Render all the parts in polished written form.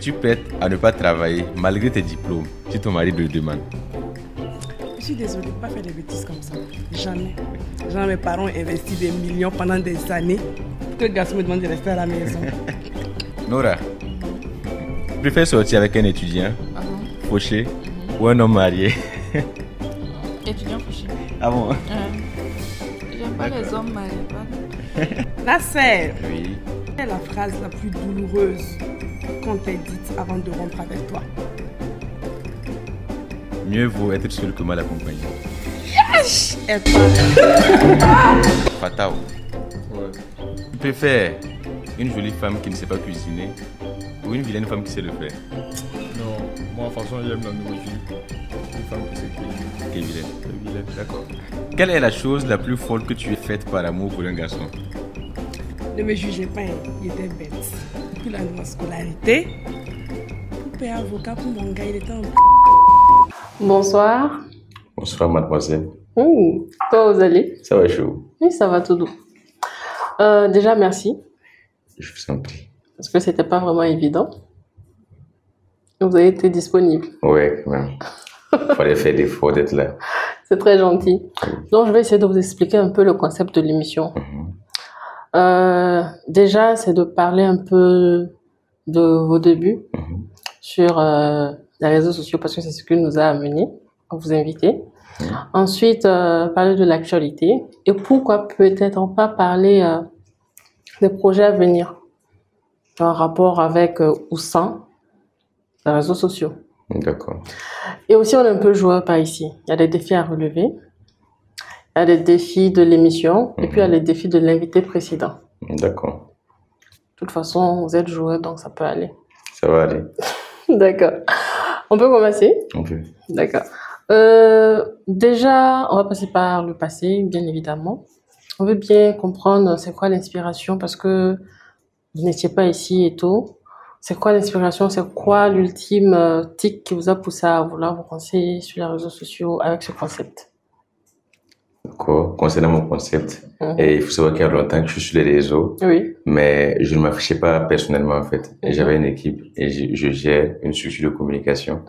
Es-tu prête à ne pas travailler malgré tes diplômes si ton mari te le demande? Je suis désolée, pas faire des bêtises comme ça. Jamais. Genre, mes parents ont investi des millions pendant des années pour que le garçon me demande de rester à la maison. Nora, tu préfères sortir avec un étudiant fauché ou un homme marié? Étudiant fauché. Ah bon? J'aime pas les hommes mariés. Nasser, Oui. quelle est la phrase la plus douloureuse qu'on t'ait dite avant de rompre avec toi? Mieux vaut être seul que mal accompagné. Yes! Et toi? Fatao. Ouais. Tu préfères une jolie femme qui ne sait pas cuisiner ou une vilaine femme qui sait le faire? Non, moi, de toute façon, j'aime la nourriture. Une femme qui sait cuisiner. Qui est vilaine. C'est vilain. D'accord. Quelle est la chose la plus folle que tu aies faite par amour pour un garçon? Ne me jugez pas, il était bête. Depuis la scolarité, pour payer avocat pour mon gars, il était en... Bonsoir. Bonsoir mademoiselle. Comment vous allez? Ça va chaud? Oui, ça va tout doux. Déjà, merci. Je vous en prie. Parce que c'était pas vraiment évident. Vous avez été disponible. Ouais, quand même. Fallait faire l'effort d'être là. C'est très gentil. Donc, je vais essayer de vous expliquer un peu le concept de l'émission. Déjà, c'est de parler un peu de vos débuts sur les réseaux sociaux parce que c'est ce qui nous a amené à vous inviter. Ensuite, parler de l'actualité et pourquoi peut-être pas parler des projets à venir en rapport avec ou sans les réseaux sociaux. D'accord. Et aussi, on est un peu joueur par ici. Il y a des défis à relever. Il y a des défis de l'émission et puis il y a les défis de l'invité précédent. D'accord. De toute façon, vous êtes joueur, donc ça peut aller. Ça va aller. D'accord. On peut commencer? On peut. D'accord. Déjà, on va passer par le passé, bien évidemment. On veut bien comprendre c'est quoi l'inspiration parce que vous n'étiez pas ici et tout. C'est quoi l'inspiration? C'est quoi l'ultime tic qui vous a poussé à vouloir vous lancer sur les réseaux sociaux avec ce concept? D'accord. Concernant mon concept, et il faut savoir qu'il y a longtemps que je suis sur les réseaux, Oui. mais je ne m'affichais pas personnellement en fait. J'avais une équipe et je gère une structure de communication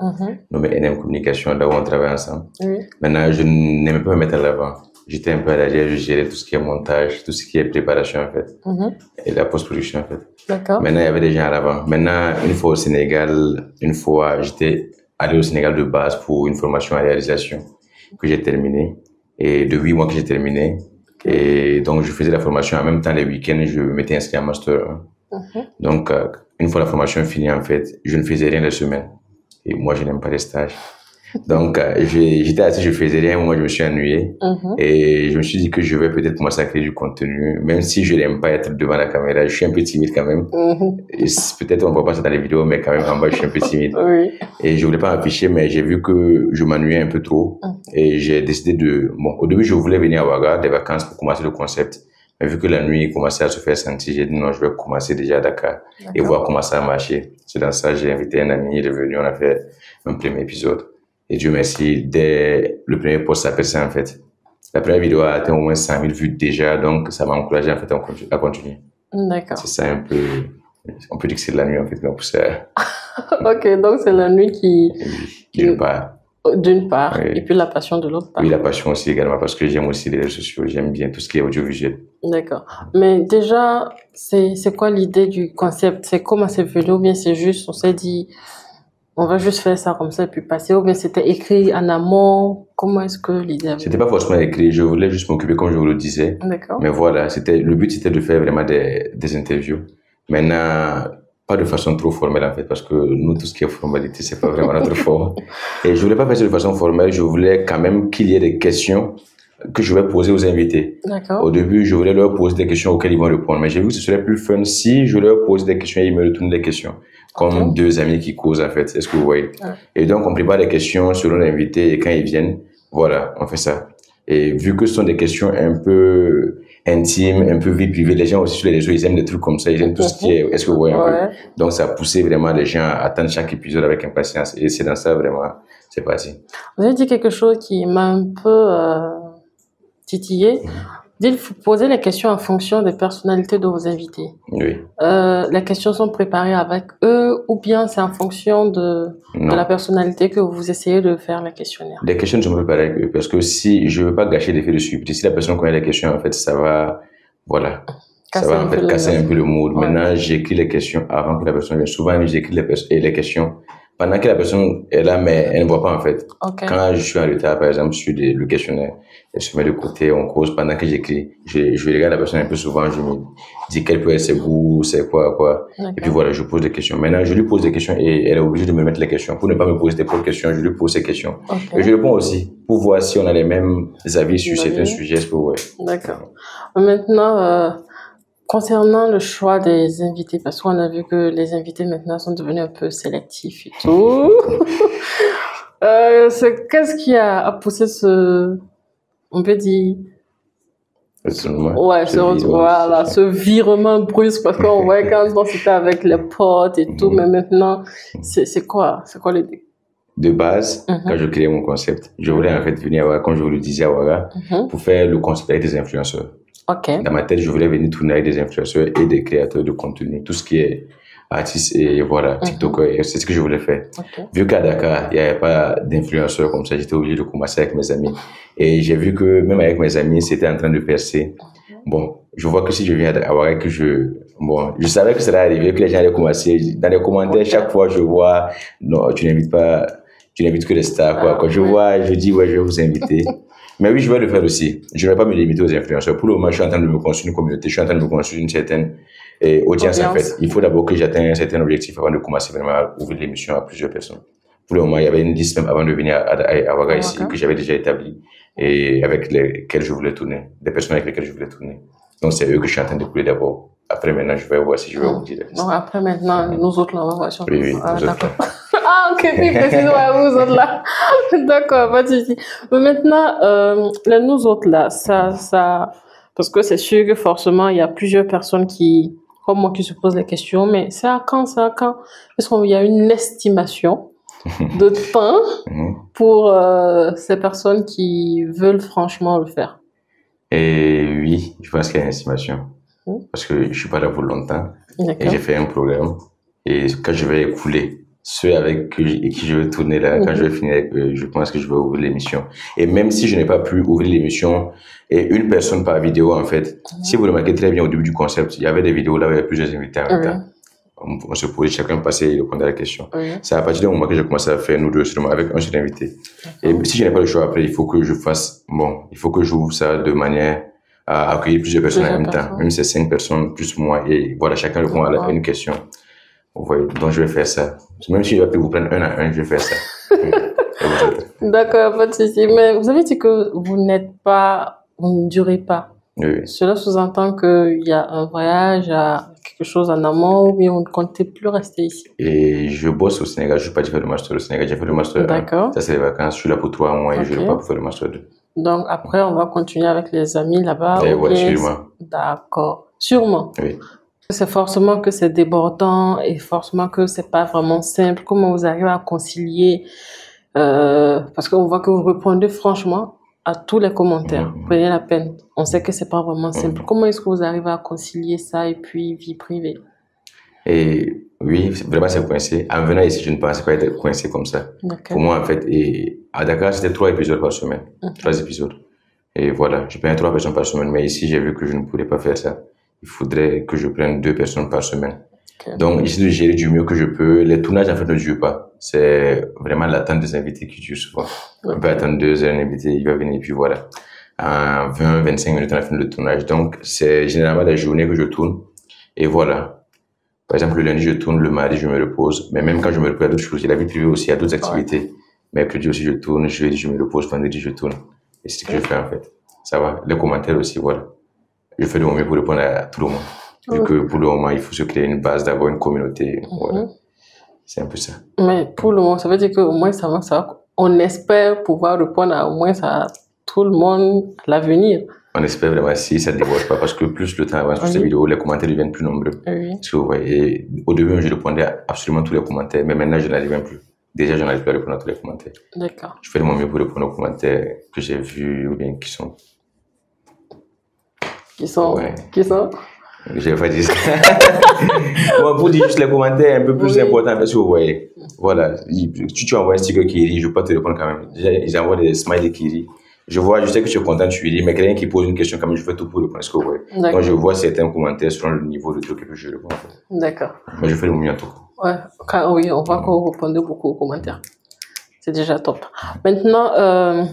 nommée NM Communication, là où on travaille ensemble. Oui. Maintenant, je n'aimais pas me mettre à l'avant. J'étais un peu à l'arrière, je gérais tout ce qui est montage, tout ce qui est préparation en fait, et la post-production en fait. D'accord. Maintenant, il y avait des gens à l'avant. Maintenant, une fois au Sénégal, j'étais allé au Sénégal de base pour une formation en réalisation que j'ai terminée. Et de 8 mois que j'ai terminé. Et donc, je faisais la formation en même temps les week-ends, je m'étais inscrit en master 1. Donc, une fois la formation finie, en fait, je ne faisais rien la semaine. Et moi, je n'aime pas les stages. Donc, j'étais assis, je faisais rien, moi, je me suis ennuyé. Et je me suis dit que je vais peut-être commencer à créer du contenu, même si je n'aime pas être devant la caméra. Je suis un peu timide quand même. Et peut-être on ne voit pas ça dans les vidéos, mais quand même, en bas, je suis un peu timide. Oui. Et je voulais pas m'afficher, mais j'ai vu que je m'ennuyais un peu trop. Et j'ai décidé au début, je voulais venir à Ouaga, des vacances pour commencer le concept. Mais vu que la nuit commençait à se faire sentir, j'ai dit non, je vais commencer déjà à Dakar et voir comment ça a marché. C'est dans ça, j'ai invité un ami, il est venu, on a fait un premier épisode. Et Dieu merci, dès le premier post, ça a percé en fait. La première vidéo a atteint au moins 100 000 vues déjà, donc ça m'a encouragé en fait à continuer. D'accord. C'est ça un peu, on peut dire que c'est la nuit en fait qui m'a poussé à... Ok, donc c'est la nuit qui... D'une part. D'une part, Oui. et puis la passion de l'autre part. Oui, la passion aussi également, parce que j'aime aussi les réseaux sociaux, j'aime bien tout ce qui est audiovisuel. D'accord. Mais déjà, c'est quoi l'idée du concept? C'est comment c'est venu? Ou bien c'est juste, on s'est dit, on va juste faire ça comme ça et puis passer? Ou bien c'était écrit en amont? Comment est-ce que l'idée est venue? C'était pas forcément écrit, je voulais juste m'occuper comme je vous le disais. D'accord. Mais voilà, le but c'était de faire vraiment des interviews. Maintenant, pas de façon trop formelle en fait, parce que nous, tout ce qui est formalité, c'est pas vraiment notre fort. Et je voulais pas faire ça de façon formelle, je voulais quand même qu'il y ait des questions que je vais poser aux invités. D'accord. Au début, je voulais leur poser des questions auxquelles ils vont répondre, mais j'ai vu que ce serait plus fun si je leur pose des questions et ils me retournent des questions. Comme deux amis qui causent en fait, est-ce que vous voyez? Et donc, on prépare des questions selon l'invité et quand ils viennent, voilà, on fait ça. Et vu que ce sont des questions un peu intimes, un peu vie privée, les gens aussi sur les réseaux, ils aiment des trucs comme ça, ils aiment tout ce qui est, est-ce que vous voyez un peu? Donc, ça a poussé vraiment les gens à attendre chaque épisode avec impatience. Et c'est dans ça vraiment, c'est parti. Vous avez dit quelque chose qui m'a un peu titillé. Dites, vous posez les questions en fonction des personnalités de vos invités. Oui. Les questions sont préparées avec eux ou bien c'est en fonction de la personnalité que vous essayez de faire les questionnaires? Les questions sont préparées avec eux parce que si je veux pas gâcher l'effet de surprise, si la personne connaît les questions, en fait, ça va, voilà. Ça va en fait casser un peu le mood. Ouais. Maintenant, j'écris les questions avant que la personne vienne. Souvent, j'écris les questions pendant que la personne est là, mais elle ne voit pas en fait. Okay. Quand je suis en retard, par exemple, sur le questionnaire, elle se met de côté, on cause. Pendant que j'écris, je regarde la personne un peu souvent, je me dis quel peut être ses goûts, c'est quoi. Et puis voilà, je pose des questions. Maintenant, je lui pose des questions et elle est obligée de me mettre les questions. Pour ne pas me poser des propres questions, je lui pose ces questions. Okay. Et je réponds aussi pour voir si on a les mêmes avis sur certains sujets. Ouais. D'accord. Maintenant, concernant le choix des invités, parce qu'on a vu que les invités maintenant sont devenus un peu sélectifs et tout. Qu'est-ce qui a poussé on peut dire, ce virement brusque, parce qu'on voit quand c'était avec les potes et tout, mais maintenant, c'est quoi l'idée? De base, quand je créais mon concept, je voulais en fait venir à Ouaga, comme je vous le disais à Ouaga, pour faire le concept avec des influenceurs. Okay. Dans ma tête, je voulais venir tourner avec des influenceurs et des créateurs de contenu, tout ce qui est artiste et voilà, TikTok, c'est ce que je voulais faire. Okay. Vu qu'à Dakar, il n'y avait pas d'influenceurs comme ça, j'étais obligé de commencer avec mes amis. Et j'ai vu que même avec mes amis, c'était en train de percer. Bon, je vois que si je viens à Ouaga, je savais que ça allait arriver, que les gens allaient commencer. Dans les commentaires, chaque fois, je vois, non, tu n'invites que les stars, quoi. Quand je dis, ouais, je vais vous inviter. Mais oui, je vais le faire aussi. Je ne vais pas me limiter aux influenceurs. Pour le moment, je suis en train de me construire une communauté, je suis en train de me construire une certaine audience, en fait. Il faut d'abord que j'atteigne un certain objectif avant de commencer vraiment à ouvrir l'émission à plusieurs personnes. Pour le moment, il y avait une liste même avant de venir à Ouaga ici, que j'avais déjà établie et avec lesquelles je voulais tourner, des personnes avec lesquelles je voulais tourner. Donc, c'est eux que je suis en train de couler d'abord. Après, maintenant, je vais voir si je vais vous dire. Donc, après, maintenant, nous autres, là, on va voir sur Oui, d'accord. Ok, puis précisez-moi, vous autres, là. D'accord, pas de souci. Mais maintenant, là, nous autres, là, ça, parce que c'est sûr que forcément, il y a plusieurs personnes comme moi, qui se posent la question, mais c'est à quand? Est-ce qu'il y a une estimation de temps pour ces personnes qui veulent franchement le faire? Et oui, je pense qu'il y a une estimation. Parce que je suis pas là pour longtemps. Et j'ai fait un programme. Et quand je vais écouler ceux avec qui je vais tourner là, quand je vais finir avec eux, je pense que je vais ouvrir l'émission. Et même si je n'ai pas pu ouvrir l'émission, et une personne par vidéo, en fait, si vous remarquez très bien au début du concept, il y avait des vidéos là où il y avait plusieurs invités en même temps. On se posait, chacun passait et répondait à la question. C'est à partir du moment que j'ai commencé à faire nous deux seulement avec un seul invité. Et si je n'ai pas le choix après, il faut que j'ouvre ça de manière à accueillir plusieurs personnes en même temps. Même si c'est 5 personnes plus moi. Et voilà, chacun répond à une question. Vous voyez, donc je vais faire ça. Même si je vais vous prendre un à un, je vais faire ça. D'accord, pas de souci. Mais vous avez dit que vous ne durez pas. Oui. Cela sous-entend qu'il y a un voyage, quelque chose en amont, ou bien on ne comptait plus rester ici. Et je bosse au Sénégal, je ne vais pas faire le master au Sénégal, j'ai fait le master 1. D'accord. Ça, c'est les vacances, je suis là pour 3 mois et je ne vais pas faire le master 2. Donc après, on va continuer avec les amis là-bas. Oui, sûrement. D'accord. Sûrement. Oui. C'est forcément que c'est débordant et forcément que c'est pas vraiment simple. Comment vous arrivez à concilier parce qu'on voit que vous répondez franchement à tous les commentaires. Prenez la peine. On sait que c'est pas vraiment simple. Comment est-ce que vous arrivez à concilier ça et puis vie privée? Et oui, vraiment c'est coincé. En venant ici, je ne pensais pas être coincé comme ça. Pour moi, en fait, à Dakar, c'était 3 épisodes par semaine. 3 épisodes. Et voilà, je prenais 3 personnes par semaine. Mais ici, j'ai vu que je ne pourrais pas faire ça. Il faudrait que je prenne 2 personnes par semaine. Donc, j'essaie de gérer du mieux que je peux. Les tournages, en fait, ne durent pas. C'est vraiment l'attente des invités qui dure souvent. On peut attendre 2 heures, un invité, il va venir, puis voilà. En 20-25 minutes, on a fini le tournage. Donc, c'est généralement la journée que je tourne. Et voilà. Par exemple, le lundi, je tourne, le mardi, je me repose. Mais même quand je me repose, il y a d'autres choses. Il y a la vie privée aussi, il y a d'autres activités. Mercredi aussi, je tourne. Jeudi, je me repose. Vendredi, je tourne. Et c'est ce que je fais, en fait. Ça va. Les commentaires aussi, voilà. Je fais de mon mieux pour répondre à tout le monde. Vu que pour le moment, il faut se créer une base, d'avoir une communauté. Voilà. C'est un peu ça. Mais pour le moment, ça veut dire qu'au moins, ça va. On espère pouvoir répondre au moins à tout le monde à l'avenir. On espère vraiment si ça ne déborde pas, parce que plus le temps avance sur ces vidéos, les commentaires deviennent plus nombreux. Parce que, ouais, au début, je répondais à absolument tous les commentaires, mais maintenant, je n'arrive même plus. Déjà, je n'arrive plus à répondre à tous les commentaires. D'accord. Je fais de mon mieux pour répondre aux commentaires que j'ai vus ou bien qui sont. Qui sont, Ouais. qui sont? Je vais pas dire ça. Bon, pour dire juste les commentaires un peu plus importants, parce que vous voyez, voilà, tu envoies un sticker qui rit, je ne vais pas te répondre quand même. Déjà, ils envoient des smileys qui rient. Je sais que tu es content, tu ris, mais quelqu'un qui pose une question, quand même, je fais tout pour répondre. Est-ce que vous voyez? Donc, je vois certains commentaires selon le niveau de truc et puis je réponds. En fait. D'accord. Mais je fais le mieux en tout cas. Ouais, oui, on voit que vous répondez beaucoup aux commentaires. C'est déjà top. Maintenant,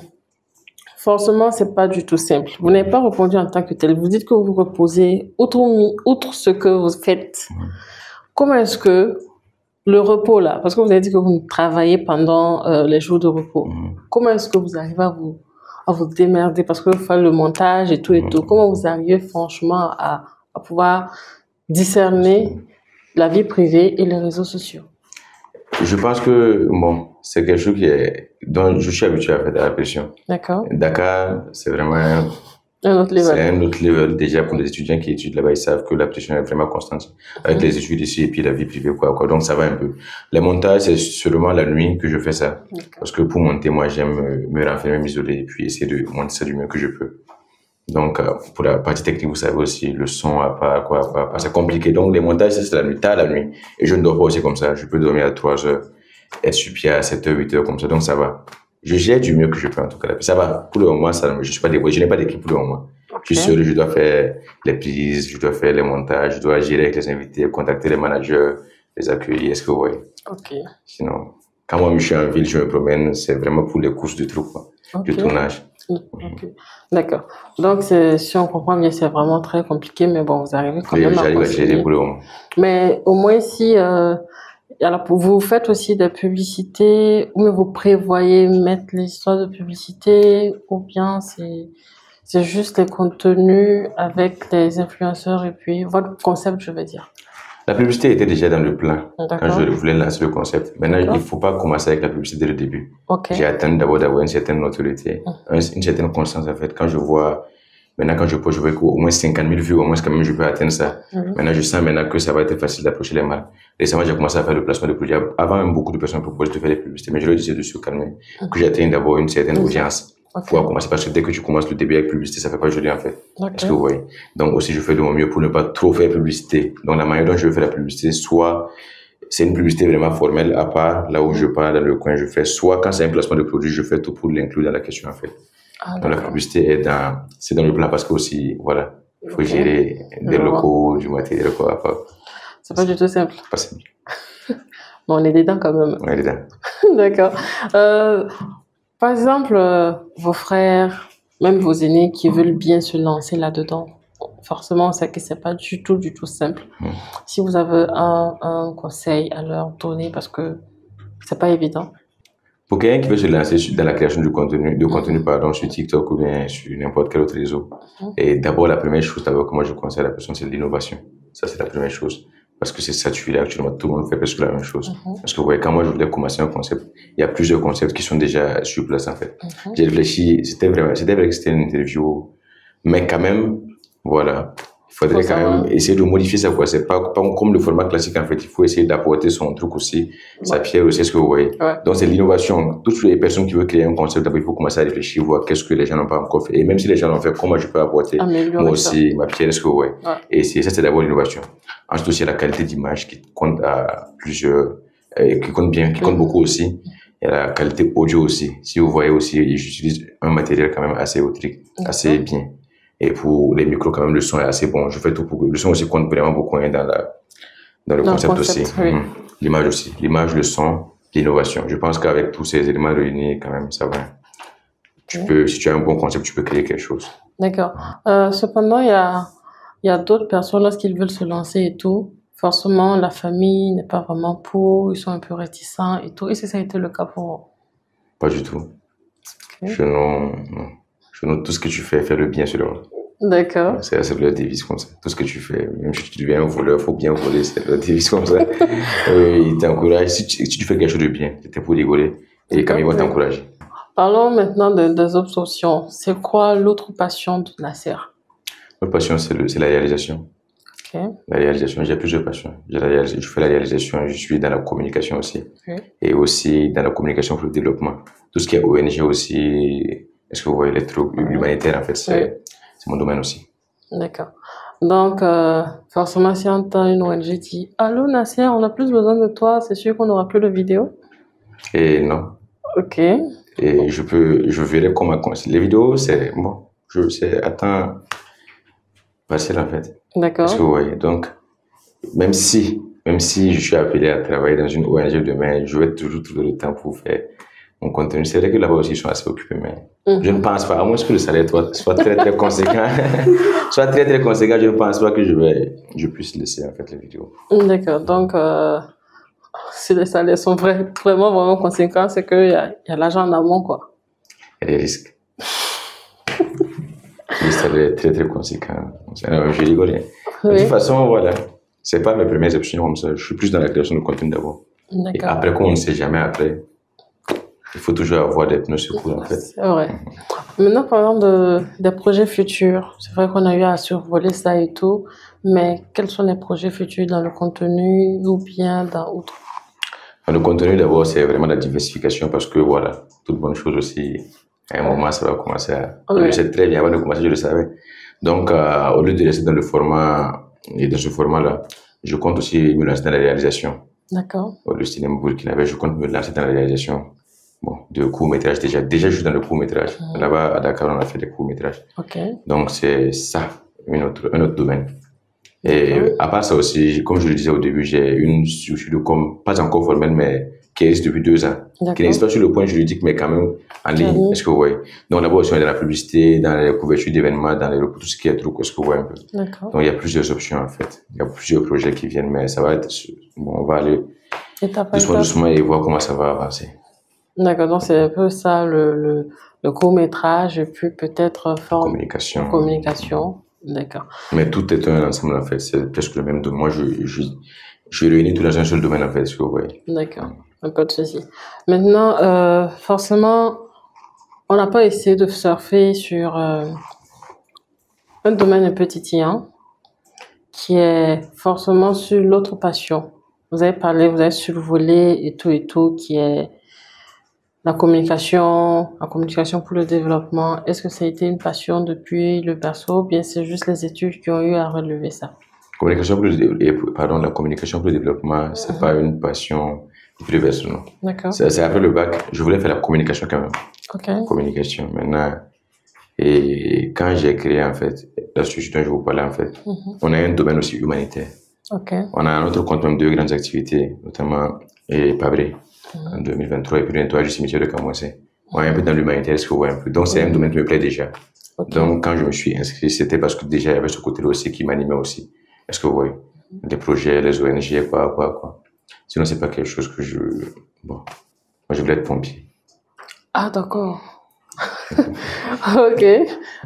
forcément, c'est pas du tout simple. Vous n'avez pas répondu en tant que tel. Vous dites que vous vous reposez, outre ce que vous faites. Comment est-ce que le repos là, parce que vous avez dit que vous travaillez pendant les jours de repos, comment est-ce que vous arrivez à vous démerder parce que vous faites le montage et tout et tout. Comment vous arrivez franchement à pouvoir discerner la vie privée et les réseaux sociaux? Je pense que, bon, c'est quelque chose dont je suis habitué à faire de la pression. D'accord. Dakar, c'est vraiment un autre level. C'est un autre level. Déjà, pour les étudiants qui étudient là-bas, ils savent que la pression est vraiment constante avec les études ici et puis la vie privée, quoi. Donc, ça va un peu. Les montages, c'est seulement la nuit que je fais ça. Parce que pour monter, moi, j'aime me renfermer, m'isoler et puis essayer de monter ça du mieux que je peux. Donc, pour la partie technique, vous savez aussi, le son à pas, quoi, à pas. C'est compliqué. Donc, les montages, c'est la nuit, tard la nuit. Et je ne dors pas aussi comme ça. Je peux dormir à 3 heures, être sur pied à 7 heures, 8 heures, comme ça. Donc, ça va. Je gère du mieux que je peux, en tout cas. Ça va. Pour le moment, je n'ai pas d'équipe pour le moment. Je suis seul, je dois faire les prises, je dois faire les montages, je dois gérer avec les invités, contacter les managers, les accueillir. Est-ce que vous voyez? Sinon, quand moi, je suis en ville, je me promène, c'est vraiment pour les courses de trucs, quoi. Du tournage. D'accord. Donc, si on comprend bien, c'est vraiment très compliqué, mais bon, vous arrivez quand même à j'arrive à gérer pour le moment. Mais au moins, si vous faites aussi des publicités, ou vous prévoyez mettre les histoires de publicité, ou bien c'est juste les contenus avec les influenceurs et puis votre concept, je veux dire. La publicité était déjà dans le plan quand je voulais lancer le concept. Maintenant, il ne faut pas commencer avec la publicité dès le début. J'ai atteint d'abord d'avoir une certaine notoriété, une certaine constance en fait. Quand je vois, maintenant quand je poste, je vois qu'au moins 50 000 vues, au moins quand même je peux atteindre ça. Maintenant, je sens maintenant que ça va être facile d'approcher les marques. Récemment, j'ai commencé à faire le placement de produits. Avant, beaucoup de personnes proposaient de faire des publicités, mais je leur disais de se calmer, que j'atteigne d'abord une certaine audience. Pour commencer, parce que dès que tu commences le début avec publicité, ça fait pas joli en fait. Est-ce que vous voyez? Donc aussi, je fais de mon mieux pour ne pas trop faire publicité. Donc la manière dont je veux faire la publicité, soit c'est une publicité vraiment formelle, à part là où je pars dans le coin, je fais, soit quand c'est un placement de produit, je fais tout pour l'inclure dans la question en fait. Donc la publicité c'est dans le plan parce que aussi, voilà, il faut gérer des locaux, du matériel, quoi, à part. C'est pas du tout simple. Pas simple. Bon, on est dedans quand même. On est dedans. D'accord. Par exemple, vos frères, même vos aînés qui veulent bien se lancer là-dedans, forcément, on sait que c'est pas du tout simple. Si vous avez un conseil à leur donner, parce que c'est pas évident. Pour quelqu'un qui veut se lancer dans la création de contenu sur TikTok ou bien sur n'importe quel autre réseau, et d'abord, la première chose que moi je conseille à la personne, c'est l'innovation. Ça, c'est la première chose. Parce que c'est saturé actuellement, tout le monde fait presque la même chose. Parce que vous voyez, quand moi je voulais commencer un concept, il y a plusieurs concepts qui sont déjà sur place en fait. J'ai réfléchi, c'était vrai que c'était une interview, mais quand même, voilà, il faudrait quand même essayer de modifier ça, quoi. C'est pas comme le format classique en fait, il faut essayer d'apporter son truc aussi, sa pierre aussi, ce que vous voyez. Donc c'est l'innovation. Toutes les personnes qui veulent créer un concept, d'abord il faut commencer à réfléchir, voir qu'est-ce que les gens n'ont pas encore fait. Et même si les gens l'ont fait, comment je peux apporter moi aussi ma pierre, ce que vous voyez. Et ça, c'est d'abord l'innovation. Ensuite aussi la qualité d'image qui compte à plusieurs, qui compte beaucoup aussi. Et la qualité audio aussi. Si vous voyez aussi, j'utilise un matériel quand même assez autrique, assez bien. Et pour les micros, quand même, le son est assez bon. Je fais tout pour que le son aussi compte vraiment beaucoup dans le concept aussi. L'image aussi. L'image, le son, l'innovation. Je pense qu'avec tous ces éléments réunis, quand même, ça va. Si tu as un bon concept, tu peux créer quelque chose. D'accord. Cependant, il y a d'autres personnes, lorsqu'ils veulent se lancer et tout, forcément, la famille n'est pas vraiment pour, ils sont un peu réticents et tout. Est-ce que ça a été le cas pour vous? Pas du tout. Je note tout ce que tu fais le bien sur le monde. D'accord. C'est leur devise comme ça. Tout ce que tu fais, même si tu deviens un voleur, il faut bien voler, c'est leur devise comme ça. Ils t'encouragent. Si tu fais quelque chose de bien, c'était pour rigoler. Et quand ils vont t'encourager. Parlons maintenant des autres options. C'est quoi l'autre passion de Nasser? L'autre passion, c'est la réalisation. La réalisation, j'ai plusieurs passions. Je fais la réalisation, je suis dans la communication aussi. Et aussi dans la communication pour le développement. Tout ce qui est ONG aussi, est-ce que vous voyez les trucs humanitaires en fait, c'est mon domaine aussi. D'accord. Donc, forcément, si on entend une ONG dit allô Nasser, on a plus besoin de toi, c'est sûr qu'on n'aura plus de vidéos. Et non. Ok. Et je verrai comment les vidéos, c'est bon, c'est à temps partiel en fait. D'accord. Parce que, ouais, donc, même si je suis appelé à travailler dans une ONG demain, je vais toujours trouver le temps pour faire mon contenu. C'est vrai que là-bas aussi, ils sont assez occupés, mais je ne pense pas, à moins que le salaire soit très, très conséquent, soit très, très conséquent, je ne pense pas que je puisse laisser, en fait, les vidéos. D'accord. Donc, si les salaires sont vraiment conséquents, c'est qu'il y a l'argent en amont, quoi. Il y a des risques. Le salaire est très, très conséquent. Je rigole. De toute façon, voilà. C'est pas mes premières options comme ça. Je suis plus dans la création de contenu d'abord. Et après, comme on ne sait jamais après, il faut toujours avoir des pneus secours, en fait. C'est vrai. Maintenant, parlons des projets futurs. C'est vrai qu'on a eu à survoler ça et tout, mais quels sont les projets futurs dans le contenu ou bien dans autre? Le contenu, d'abord, c'est vraiment la diversification parce que, voilà, toute bonne chose aussi, à un moment, ça va commencer à... Je le sais très bien, avant de commencer, je le savais. Donc, au lieu de rester dans le format, et dans ce format-là, je compte aussi me lancer dans la réalisation. D'accord. Le cinéma burkinabé, je compte me lancer dans la réalisation. Bon, de courts-métrages déjà. Déjà, je suis dans le court-métrage. Là-bas, à Dakar, on a fait des courts-métrages. Ok. Donc, c'est ça, un autre domaine. Et à part ça aussi, comme je le disais au début, j'ai une structure de com, pas encore formelle, mais qui existe depuis 2 ans. Qui n'existe pas sur le point juridique, mais quand même en ligne. Est-ce que vous voyez? Donc, là-bas aussi, on est dans la publicité, dans les couvertures d'événements, dans tout ce qui est truc. Est-ce que vous voyez un peu? D'accord. Donc, il y a plusieurs options, en fait. Il y a plusieurs projets qui viennent, mais ça va être... Bon, on va aller doucement et voir comment ça va avancer. D'accord, donc c'est un peu ça le court-métrage et puis peut-être communication. D'accord. Mais tout est un ensemble en fait, c'est presque le même domaine. Moi, je réunis tout dans un seul domaine en fait, si vous voyez. D'accord, pas de souci. Maintenant, forcément, on n'a pas essayé de surfer sur un domaine un peu titillant qui est forcément sur l'autre passion. Vous avez survolé et tout, qui est la communication pour le développement. Est-ce que ça a été une passion depuis le berceau ou bien c'est juste les études qui ont eu à relever ça? La communication pour le développement, c'est pas une passion depuis le berceau, non. D'accord. C'est après le bac. Je voulais faire la communication quand même. Ok. Communication. Maintenant, et quand j'ai créé en fait, la structure dont je vous parlais en fait, on a un domaine aussi humanitaire. Ok. On a à notre compte même 2 grandes activités, notamment Pabré. En 2023, et puis le nettoyage du cimetière de Kamouassé. On est un peu dans l'humanitaire, ce que vous voyez un peu. Donc, c'est un domaine qui me plaît déjà. Okay. Donc, quand je me suis inscrit, c'était parce que déjà, il y avait ce côté-là aussi qui m'animait aussi. Est-ce que vous voyez? Les projets, les ONG, quoi. Sinon, c'est pas quelque chose que Bon, moi, je voulais être pompier. Ah, d'accord. Ok.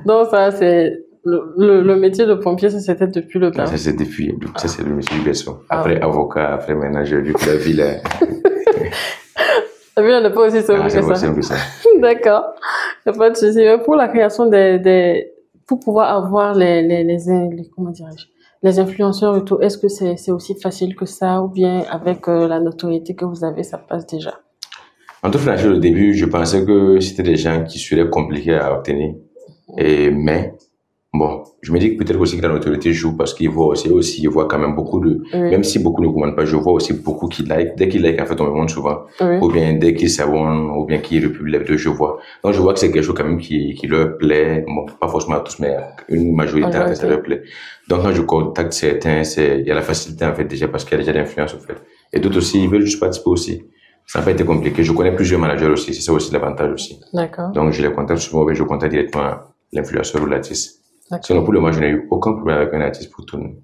Donc, ça, c'est... Le métier de pompier, ça, c'était depuis le berceau. Ça, c'est depuis... Ça, c'est le métier du berceau. Après, avocat, après, maintenant, j'ai vu que la ville est... La vie, on n'est pas aussi simple que ça. D'accord. Il n'y a pas de souci. Mais pour la création pour pouvoir avoir comment dirais-je, les influenceurs et tout, est-ce que c'est aussi facile que ça ou bien avec la notoriété que vous avez, ça passe déjà? En toute franchise, au début, je pensais que c'était des gens qui seraient compliqués à obtenir. Mais, bon, je me dis que peut-être aussi que la notoriété joue parce qu'ils voient aussi, ils voient quand même beaucoup de... Oui. Même si beaucoup ne commandent pas, je vois aussi beaucoup qui like. Dès qu'ils like, en fait, on me montre souvent. Oui. Ou bien dès qu'ils s'abonnent, ou bien qu'ils republient les vidéos, je vois. Donc, je vois que c'est quelque chose quand même qui leur plaît. Bon, pas forcément à tous, mais à une majorité, en fait, ça leur plaît. Donc, quand je contacte certains, il y a la facilité, en fait, déjà, parce qu'il y a déjà l'influence, en fait. Et d'autres aussi, ils veulent juste participer aussi. Ça n'a pas été compliqué. Je connais plusieurs managers aussi. C'est ça aussi l'avantage aussi. D'accord. Donc, je les contacte souvent, je contacte directement l'influenceur ou l'artiste. Sinon, pour le moment, je n'ai eu aucun problème avec un artiste pour tourner.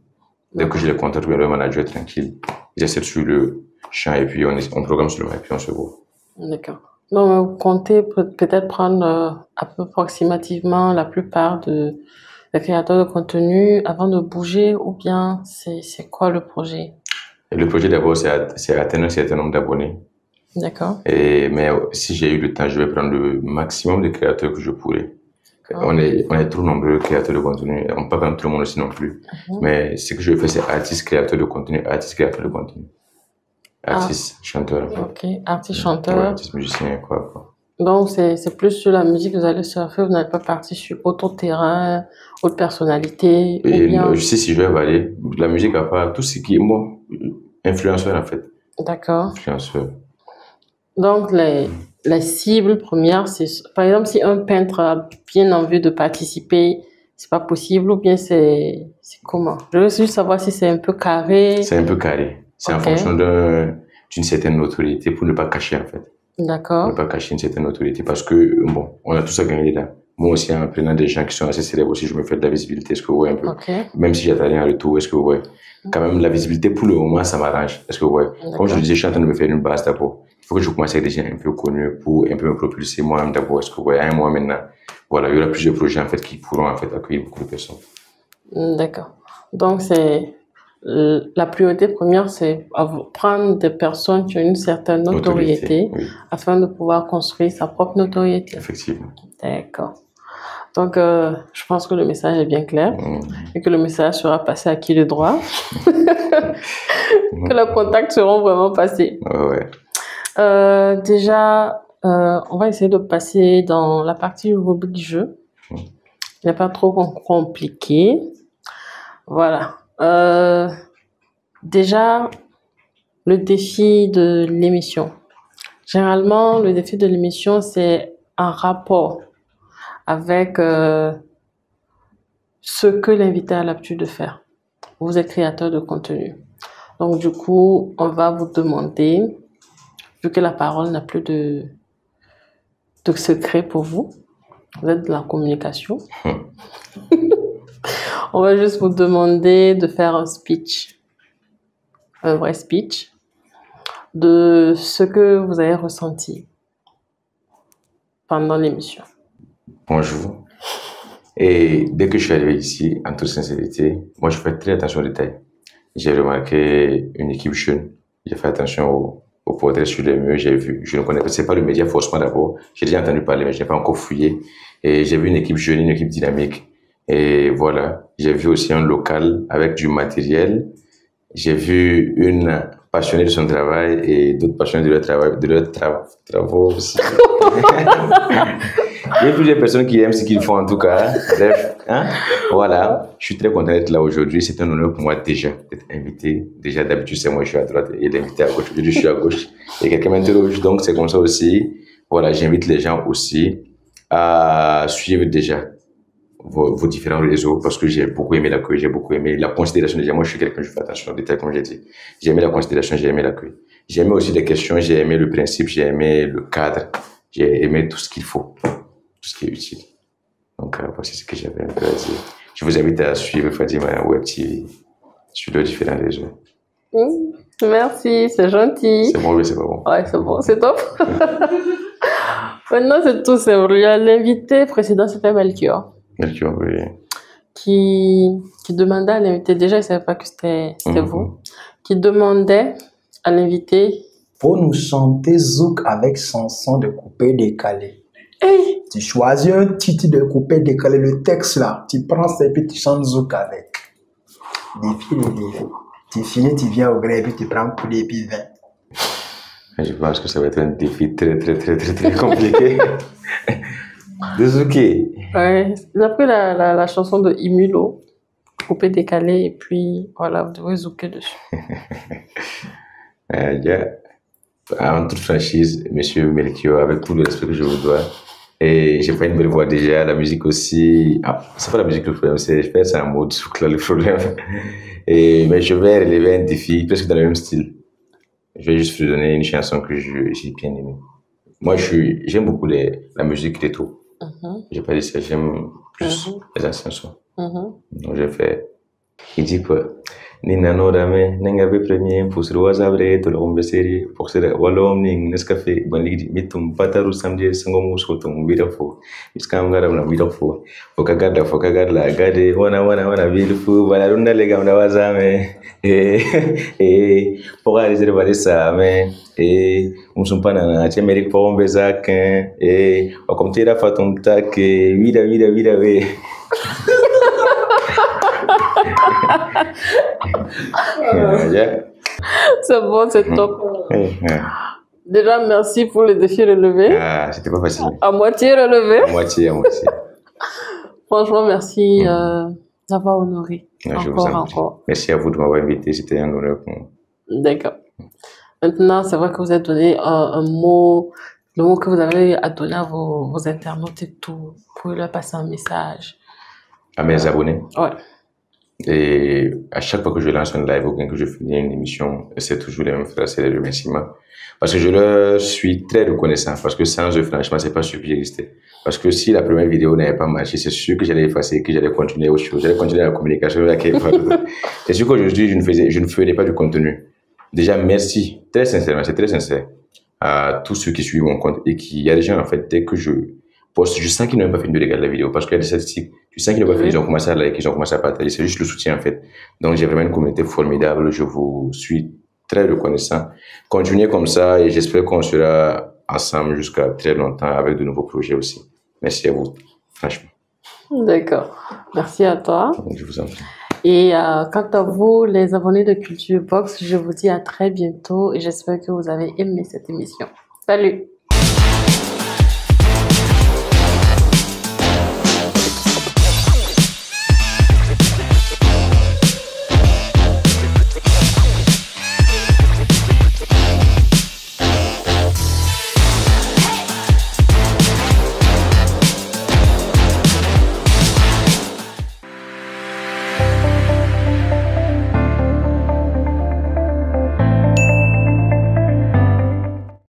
Dès que je les contacte, le manager est tranquille. Ils essaient sur le champ et puis on programme sur le champ et puis on se voit. D'accord. Donc, vous comptez peut-être prendre approximativement la plupart des créateurs de contenu avant de bouger ou bien c'est quoi le projet? Le projet d'abord, c'est atteindre un certain nombre d'abonnés. D'accord. Mais si j'ai eu le temps, je vais prendre le maximum de créateurs que je pourrais. On est trop nombreux créateurs de contenu. On ne peut pas prendre tout le monde aussi non plus. Mais ce que je fais, c'est artiste, créateur de contenu, artiste, créateur de contenu. Artiste, chanteur. Ok, artiste, chanteur. Ouais, artiste, musicien, quoi. Donc, c'est plus sur la musique que vous allez surfer, vous n'allez pas partir sur autre terrain, autre personnalité, ou Et bien... je sais si je vais varier. La musique à part tout ce qui est moi, influenceur en fait. D'accord. Influenceur. Donc, la cible première, c'est... Par exemple, si un peintre a bien envie de participer, c'est pas possible, ou bien c'est comment? Je veux juste savoir si c'est un peu carré. C'est un peu carré. C'est en Ok. fonction d'une certaine notoriété pour ne pas cacher en fait. Ne D'accord. pas cacher une certaine notoriété parce que, bon, on a tout ça gagné là. Moi aussi, en prenant des gens qui sont assez célèbres aussi, je me fais de la visibilité. Est-ce que vous voyez un peu? Ok. Même si j'attends rien en retour, est-ce que vous voyez? Quand même, la visibilité pour le moment, ça m'arrange. Est-ce que vous voyez? Comme je D'accord. disais, je suis en train de me faire une base d'abord. Il faut que je commence avec des gens un peu connus pour un peu me propulser moi-même d'abord. Est-ce que vous voyez? Un mois maintenant. Voilà, il y aura plusieurs projets en fait qui pourront en fait accueillir beaucoup de personnes. D'accord. Donc, c'est... La priorité première, c'est prendre des personnes qui ont une certaine notoriété Oui, afin de pouvoir construire sa propre notoriété. effectivement. D'accord. Donc, je pense que le message est bien clair et que le message sera passé à qui de droit, que les contacts seront vraiment passés. Ouais. Déjà, on va essayer de passer dans la partie rubrique jeu. Il n'est pas trop compliqué. Voilà. Déjà, le défi de l'émission. Généralement, le défi de l'émission, c'est un rapport avec ce que l'invité a l'habitude de faire. Vous êtes créateur de contenu. Donc, du coup, on va vous demander, vu que la parole n'a plus de secret pour vous, vous êtes de la communication. On va juste vous demander de faire un speech, un vrai speech, de ce que vous avez ressenti pendant l'émission. Bonjour. Et dès que je suis arrivé ici, en toute sincérité, moi je fais très attention aux détails. J'ai remarqué une équipe jeune. J'ai fait attention aux portraits sur les murs. J'ai vu, je ne connaissais pas le média forcément d'abord. J'ai déjà entendu parler, mais je n'ai pas encore fouillé. Et j'ai vu une équipe jeune, une équipe dynamique. Et voilà, j'ai vu aussi un local avec du matériel. J'ai vu une passionnée de son travail et d'autres passionnés de leur travail, travaux aussi. Il y a plusieurs personnes qui aiment ce qu'ils font en tout cas. Bref, hein? Voilà, je suis très content d'être là aujourd'hui. C'est un honneur pour moi déjà d'être invité. Déjà d'habitude c'est moi je suis à droite et l'invité à gauche. Aujourd'hui je suis à gauche et quelqu'un m'interroge, donc c'est comme ça aussi. Voilà, j'invite les gens aussi à suivre déjà vos différents réseaux parce que j'ai beaucoup aimé l'accueil, j'ai beaucoup aimé la considération déjà. Moi je suis quelqu'un, je fais attention aux détails comme j'ai dit. J'ai aimé la considération, j'ai aimé l'accueil. J'ai aimé aussi les questions, j'ai aimé le principe, j'ai aimé le cadre, j'ai aimé tout ce qu'il faut, tout ce qui est utile. Donc voici ce que j'avais un peu à dire. Je vous invite à suivre Fadima Web TV sur les différents réseaux. Merci, c'est gentil. C'est bon, oui, c'est pas bon. Ouais, c'est bon, c'est top. Maintenant, c'est tout simple. L'invité précédent, c'était Melchior. Melchior, oui. Qui demandait à l'invité, déjà, il ne savait pas que c'était vous, qui demandait à l'invité. Faut nous chanter Zouk avec chanson de coupé décalé. Hey! Tu choisis un titre de coupé décalé, le texte là, tu prends ça et puis tu chantes Zouk avec. Défi le défi. Tu finis, tu viens au gré et puis tu prends poulet et puis vin. Je pense que ça va être un défi très compliqué. De zouker. Ouais, il a pris la chanson de Imulo, coupé décalé, et puis voilà, vous devez zouker dessus. En toute franchise, monsieur Melchior, avec tout le respect que je vous dois, et j'ai pas une belle voix déjà, la musique aussi. Ah, c'est pas la musique le problème, c'est je fais ça en mode souk là le problème. Mais je vais relever un défi presque dans le même style. Je vais juste vous donner une chanson que j'ai bien aimée. Moi, j'aime beaucoup la musique rétro. J'ai pas dit ça, j'aime plus les anciens sons. Donc j'ai fait. Il dit quoi? Nina no dame, n'engabe premier, pour se rewazabre, tout le monde série, pour se walom ning, nescafé, banligi, mitum, pataru samedi, sangomu, sotum, beautiful. Iskam garam na beautiful. Fokagada la gade, wana, beautiful, balarunda legam na wazame, pour aller regarder ça, mais, musumpana na chemerik pour bezak, comme tira fatum tak, vida, we. C'est bon, c'est top. Déjà, merci pour le défi relevé. Ah, c'était pas facile. À moitié relevé. À moitié, à moitié. Franchement, merci d'avoir honoré. Ah, je vous en prie. Merci à vous de m'avoir invité. C'était un honneur pour moi. D'accord. Maintenant, c'est vrai que vous avez donné un mot, le mot que vous avez à donner à vos internautes et tout, pour leur passer un message. À mes abonnés? Ouais. Et à chaque fois que je lance un live ou bien que je finis une émission, c'est toujours les mêmes phrases, c'est les remerciements. Parce que je leur suis très reconnaissant, parce que sans eux, franchement, c'est pas sûr que j'existais. Parce que si la première vidéo n'avait pas marché, c'est sûr que j'allais effacer, que j'allais continuer autre chose, j'allais continuer la communication. C'est sûr qu'aujourd'hui, je ne ferai pas du contenu. Déjà, merci, très sincèrement, c'est très sincère, à tous ceux qui suivent mon compte et qui, il y a des gens, en fait, dès que je poste, je sens qu'ils n'ont même pas fini de regarder la vidéo parce qu'il y a des statistiques, tu sens qu'ils n'ont pas fini, ils ont commencé à liker, ils ont commencé à partager, c'est juste le soutien, en fait. Donc, j'ai vraiment une communauté formidable, je vous suis très reconnaissant. Continuez comme ça et j'espère qu'on sera ensemble jusqu'à très longtemps avec de nouveaux projets aussi. Merci à vous, franchement. D'accord. Merci à toi. Je vous en prie. Et quant à vous, les abonnés de Culture Box, je vous dis à très bientôt et j'espère que vous avez aimé cette émission. Salut!